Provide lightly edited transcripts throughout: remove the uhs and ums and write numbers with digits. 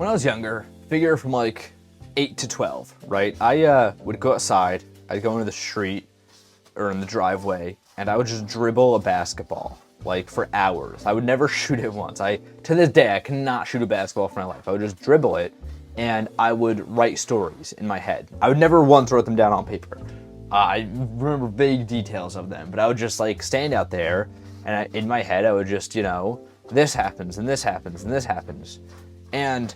When I was younger, figure from like 8 to 12, right? I would go outside, I'd go into the street or in the driveway, and I would just dribble a basketball, like for hours. I would never shoot it once. To this day, I cannot shoot a basketball for my life. I would just dribble it, and I would write stories in my head. I would never once write them down on paper. I remember vague details of them, but I would just like stand out there, and in my head, I would just, this happens, and this happens, and this happens. And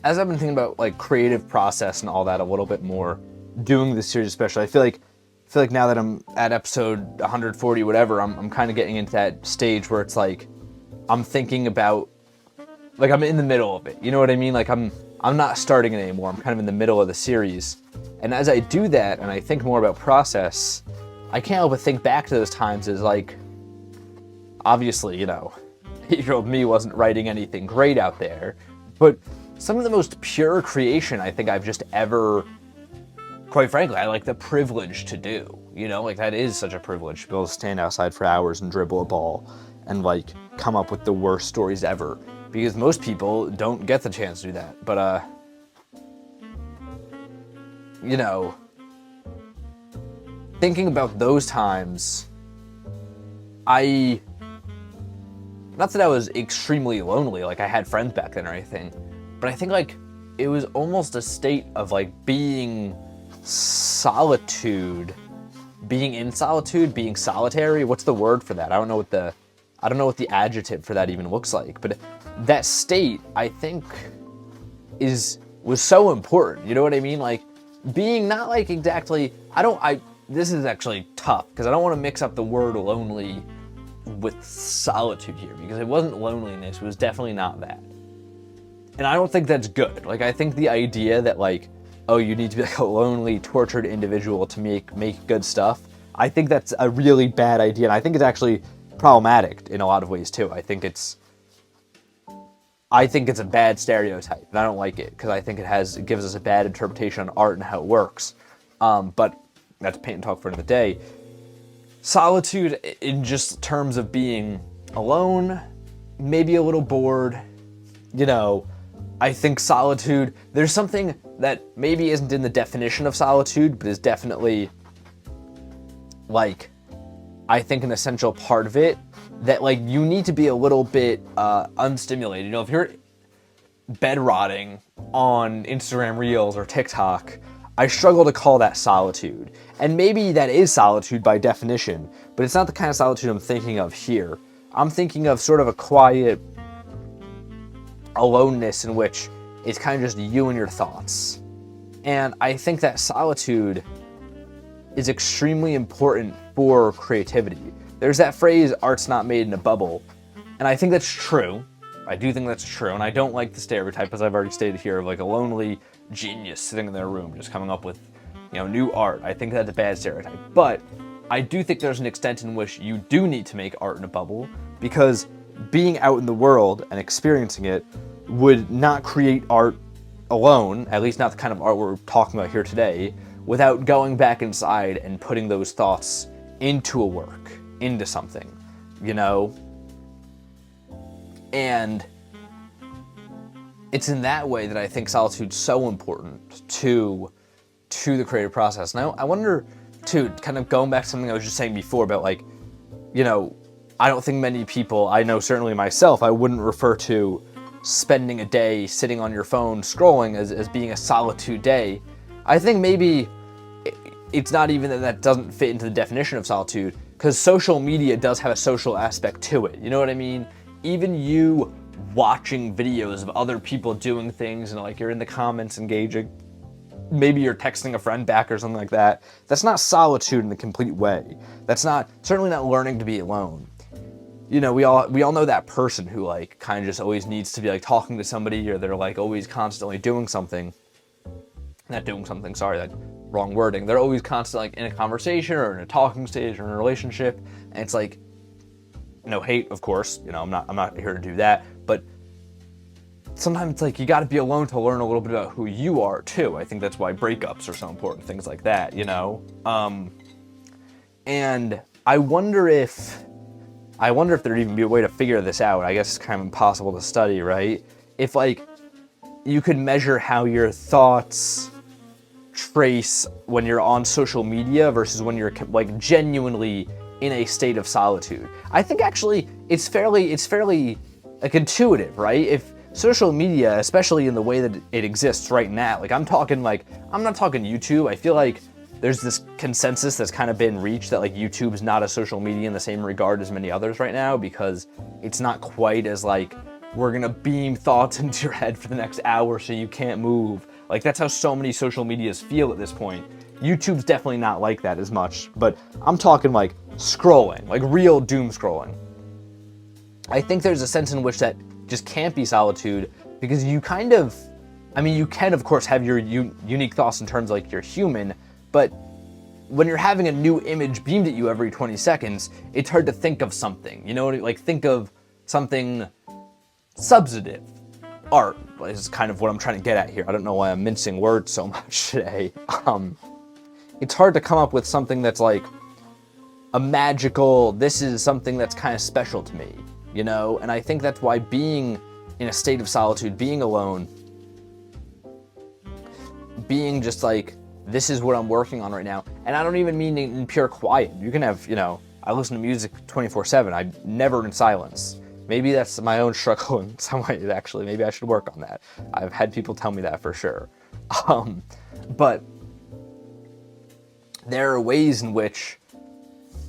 as I've been thinking about like creative process and all that a little bit more, doing this series especially, I feel like now that I'm at episode 140, whatever, I'm kind of getting into that stage where it's like I'm thinking about, like I'm in the middle of it. You know what I mean? Like I'm not starting it anymore. I'm kind of in the middle of the series, and as I do that and I think more about process, I can't help but think back to those times as like, obviously, 8-year-old me wasn't writing anything great out there. But some of the most pure creation I think I've just ever, quite frankly, I like the privilege to do. Like that is such a privilege to be able to stand outside for hours and dribble a ball and like come up with the worst stories ever. Because most people don't get the chance to do that. But, thinking about those times, not that I was extremely lonely, like I had friends back then or anything, but I think like it was almost a state of like being solitude, being in solitude, being solitary. What's the word for that? I don't know what the adjective for that even looks like, but that state I think was so important. You know what I mean? Like being not like exactly, this is actually tough because I don't want to mix up the word lonely with solitude here, because it wasn't loneliness, it was definitely not that. And I don't think that's good. Like I think the idea that like, oh, you need to be like a lonely, tortured individual to make good stuff, I think that's a really bad idea, and I think it's actually problematic in a lot of ways too. I think it's a bad stereotype, and I don't like it because I think it gives us a bad interpretation on art and how it works. But that's paint and talk for another day. Solitude in just terms of being alone, maybe a little bored, I think solitude, there's something that maybe isn't in the definition of solitude, but is definitely like, I think an essential part of it, that like you need to be a little bit unstimulated. If you're bed rotting on Instagram Reels or TikTok, I struggle to call that solitude. And maybe that is solitude by definition, but it's not the kind of solitude I'm thinking of here. I'm thinking of sort of a quiet aloneness in which it's kind of just you and your thoughts. And I think that solitude is extremely important for creativity. There's that phrase, art's not made in a bubble. And I think that's true. I do think that's true. And I don't like the stereotype, as I've already stated here, of like a lonely genius sitting in their room just coming up with new art. I think that's a bad stereotype. But I do think there's an extent in which you do need to make art in a bubble, because being out in the world and experiencing it would not create art alone, at least not the kind of art we're talking about here today, without going back inside and putting those thoughts into a work, into something, And it's in that way that I think solitude's so important to the creative process. And I wonder, too, kind of going back to something I was just saying before about like, I don't think many people, I know certainly myself, I wouldn't refer to spending a day sitting on your phone scrolling as being a solitude day. I think maybe it's not even that doesn't fit into the definition of solitude, because social media does have a social aspect to it. You know what I mean? Even you watching videos of other people doing things and like you're in the comments engaging, maybe you're texting a friend back or something like that. That's not solitude in the complete way. That's certainly not learning to be alone. We all know that person who like kind of just always needs to be like talking to somebody, or they're like always constantly doing something. Not doing something, sorry, that wrong wording. They're always constantly like in a conversation or in a talking stage or in a relationship, and it's like, no hate, of course, I'm not here to do that, but sometimes it's like you got to be alone to learn a little bit about who you are too. I think that's why breakups are so important, things like that, And I wonder if I wonder if there'd even be a way to figure this out. I guess it's kind of impossible to study, right? If like you could measure how your thoughts trace when you're on social media versus when you're like genuinely in a state of solitude. I think actually it's fairly like intuitive, right? If social media, especially in the way that it exists right now, like I'm not talking YouTube. I feel like there's this consensus that's kind of been reached that like YouTube's not a social media in the same regard as many others right now, because it's not quite as like, we're gonna beam thoughts into your head for the next hour so you can't move. Like that's how so many social medias feel at this point. YouTube's definitely not like that as much, but I'm talking like scrolling, like real doom scrolling. I think there's a sense in which that just can't be solitude, because you kind of, I mean, you can of course have your unique thoughts in terms of like you're human, but when you're having a new image beamed at you every 20 seconds, it's hard to think of something, you know, like think of something substantive. Art is kind of what I'm trying to get at here. I don't know why I'm mincing words so much today. It's hard to come up with something that's like a magical, this is something that's kind of special to me, you know? And I think that's why being in a state of solitude, being alone, being just like, this is what I'm working on right now. And I don't even mean in pure quiet. You can have, you know, I listen to music 24/7. I'm never in silence. Maybe that's my own struggle in some ways, actually. Maybe I should work on that. I've had people tell me that for sure. But there are ways in which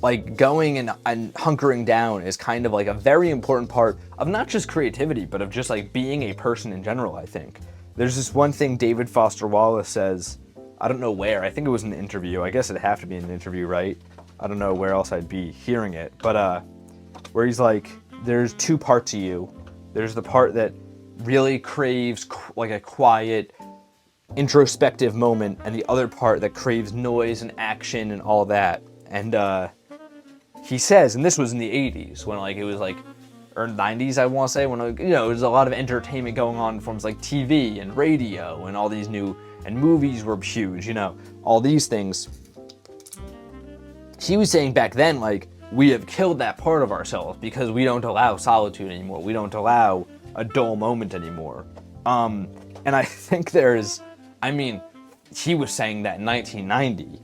like going and hunkering down is kind of like a very important part of not just creativity, but of just like being a person in general, I think. There's this one thing David Foster Wallace says, I don't know where, I think it was in an interview. I guess it'd have to be in an interview, right? I don't know where else I'd be hearing it, but where he's like, there's two parts of you. There's the part that really craves like a quiet, introspective moment, and the other part that craves noise and action and all that. And he says, and this was in the 80s, when like it was like, or 90s, I want to say, when, you know, there's a lot of entertainment going on in forms like TV and radio and all these new, and movies were huge, you know, all these things. He was saying back then, like, we have killed that part of ourselves because we don't allow solitude anymore. We don't allow a dull moment anymore. And I think I mean, he was saying that in 1990.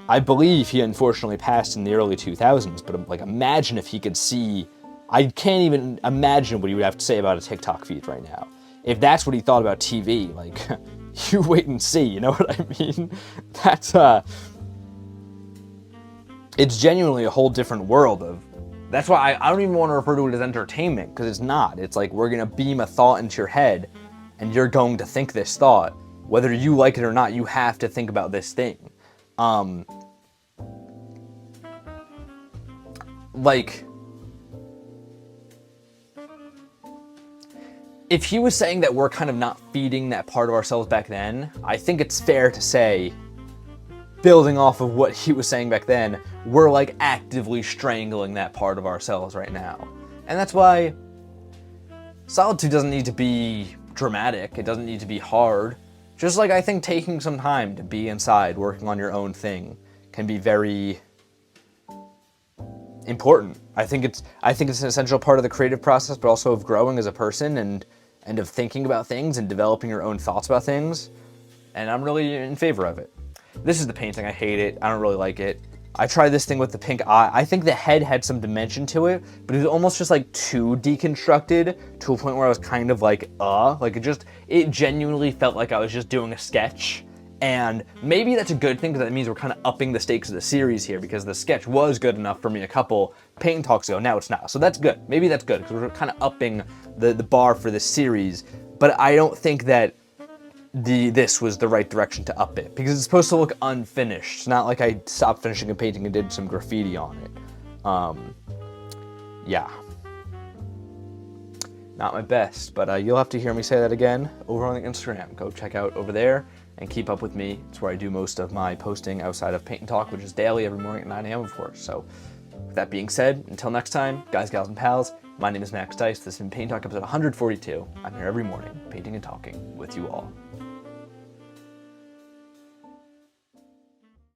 I believe he unfortunately passed in the early 2000s, but like, imagine if he could see, I can't even imagine what he would have to say about a TikTok feed right now. If that's what he thought about TV, like, you wait and see, you know what I mean? That's, it's genuinely a whole different world of, that's why I don't even want to refer to it as entertainment, because it's not. It's like, we're gonna beam a thought into your head, and you're going to think this thought. Whether you like it or not, you have to think about this thing. Like, if he was saying that we're kind of not feeding that part of ourselves back then, I think it's fair to say, building off of what he was saying back then, we're like actively strangling that part of ourselves right now. And that's why solitude doesn't need to be dramatic. It doesn't need to be hard. Just like I think taking some time to be inside, working on your own thing, can be very important. I think it's an essential part of the creative process, but also of growing as a person and of thinking about things and developing your own thoughts about things. And I'm really in favor of it. This is the painting. I hate it. I don't really like it. I tried this thing with the pink eye. I think the head had some dimension to it, but it was almost just like too deconstructed to a point where I was kind of like, it genuinely felt like I was just doing a sketch. And maybe that's a good thing, because that means we're kind of upping the stakes of the series here, because the sketch was good enough for me a couple paint talks ago. Now it's not. So that's good. Maybe that's good, because we're kind of upping the bar for this series. But I don't think that this was the right direction to up it, because it's supposed to look unfinished. It's not like I stopped finishing a painting and did some graffiti on it. Yeah. Not my best, but you'll have to hear me say that again over on the Instagram. Go check out over there and keep up with me. It's where I do most of my posting outside of Paint and Talk, which is daily every morning at 9 a.m. of course. So with that being said, until next time, guys, gals, and pals, my name is Max Dice. This has been Paint Talk episode 142. I'm here every morning, painting and talking with you all.